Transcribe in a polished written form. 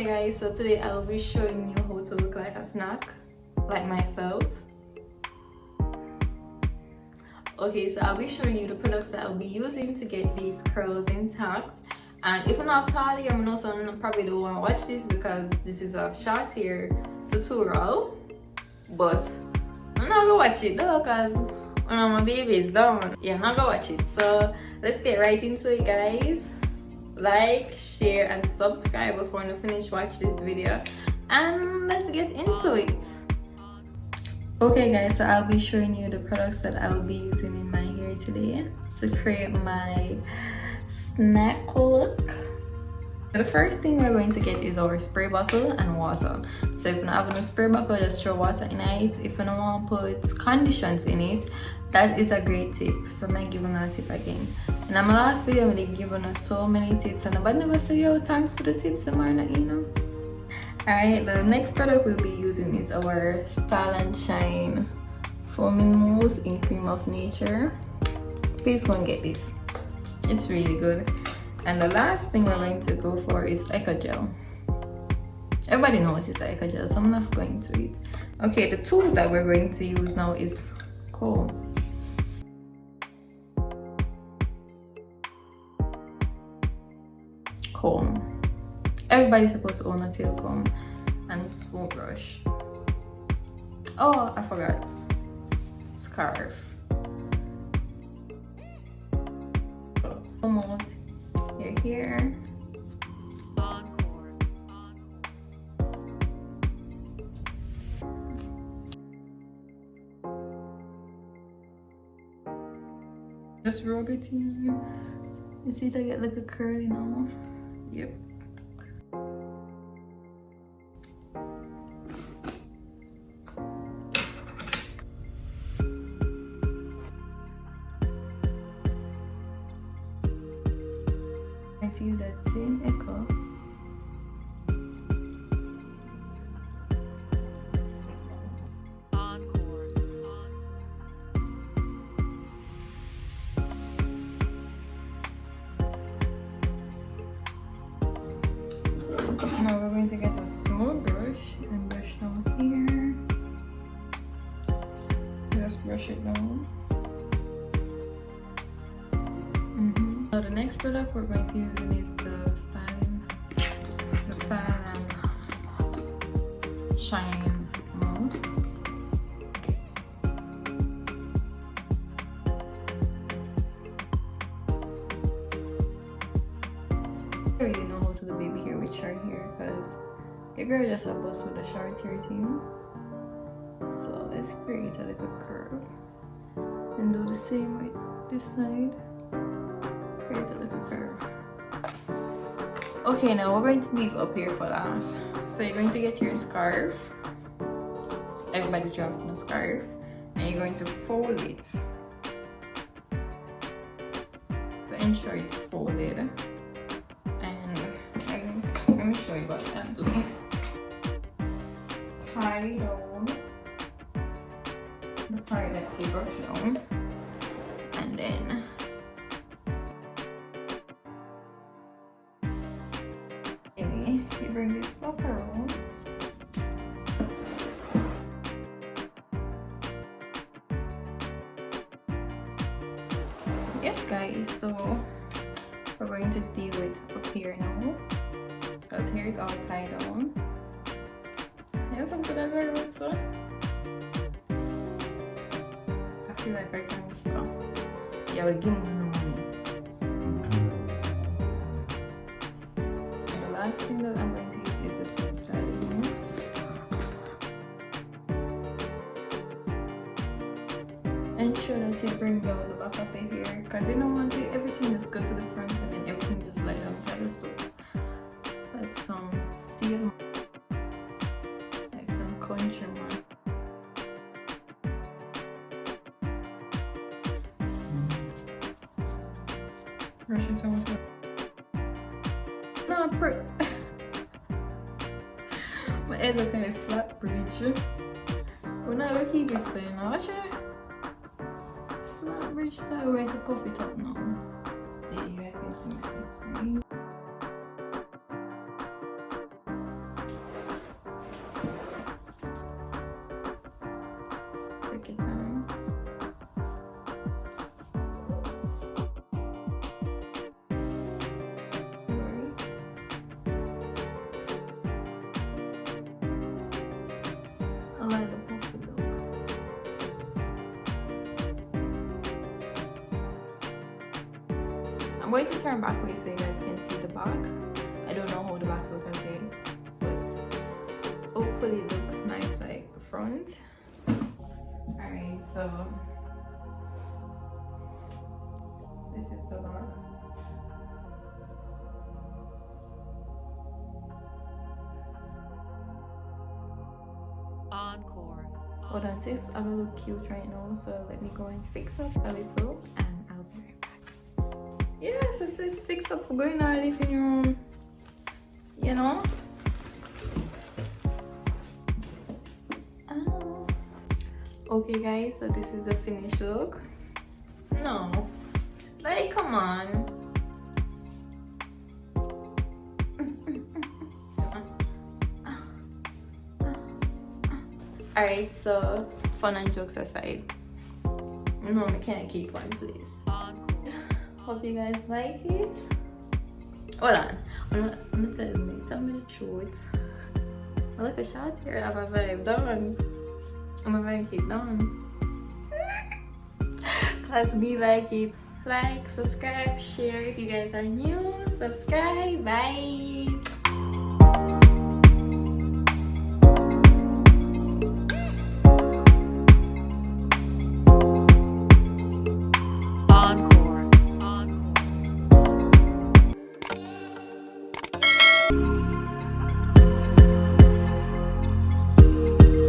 Okay guys, so today I'll be showing you how to look like a snack, like myself. Okay, so I'll be showing you the products that I'll be using to get these curls intact. And if I'm not thought here, I'm also probably don't want to watch this because this is a short hair tutorial. But I'm not gonna watch it though, because when my baby is down, yeah, I'm not gonna watch it. So let's get right into it, guys. Like, share, and subscribe before you finish watch this video, and let's get into it. Okay guys, so I'll be showing you the products that I'll be using in my hair today to create my snack look. The first thing we're going to get is our spray bottle and water. So if you don't have no spray bottle, just throw water in it. If you don't want to put conditions in it, that is a great tip. So I'm giving a tip again. In my last video, I did given us so many tips, and nobody never say, yo, thanks for the tips, Marna, you know. Alright, the next product we'll be using is our Style and Shine Foaming Mousse in Cream of Nature. Please go and get this. It's really good. And the last thing we're going to go for is Eco Gel. Everybody knows it's Eco Gel, so I'm not going to it. Okay, the tools that we're going to use now is comb. Comb. Everybody's supposed to own a tail comb and smooth brush. Oh, I forgot. Scarf. Almost. You're here. Just rub it in. You see it, I get like a curly now. Yep. To use that same Echo. Now we're going to get a small brush and brush down here. Just brush it down. So the next product we're going to use is the Style and Shine Mousse. Sure, you know how to the baby hair with short hair, because your girl just a bust with the short hair thing. So let's create a little curve and do the same with this side. Create a little curve. Okay, now we're going to leave up here for last. So you're going to get your scarf. Everybody dropping a scarf, and you're going to fold it to ensure it's folded. And let me show you what I'm doing. Tie down the part that you brush down, and then you bring this back around. Yes guys, so we're going to deal with up here now, because here is all tied down. Yes, I'm gonna wear it, so I feel like I can stop. Yeah, we're giving them money. The last thing that I'm going to use is the same style mousse. Ensure that you bring down the back of your hair, because you don't want everything just go to the front and then everything just lie down to the stuff. Like some seal, like some country man. Brush it down. No, my head look like a flat bridge. But now we keep it so, you know, watch it. Flat bridge, so we're going to puff it up now. Yeah, you guys can see my cream. going to turn back way so you guys can see the back. I don't know how the back looks again, but hopefully it looks nice like the front. Alright, so this is the back. Encore. Hold on, sis, I will look cute right now, so let me go and fix up a little and I'll be right back. Yeah, so sis, fix up for going to our living room, you know. Okay guys, so this is the finished look. No, like, come on. Alright, so fun and jokes aside, no, I can't keep one, please. Hope you guys like it. Hold on, I'm gonna tell me the truth. I like a shot here, I have a vibe, dance. I'm gonna like it down. Cause me like it. Like, subscribe, share if you guys are new. Subscribe, bye.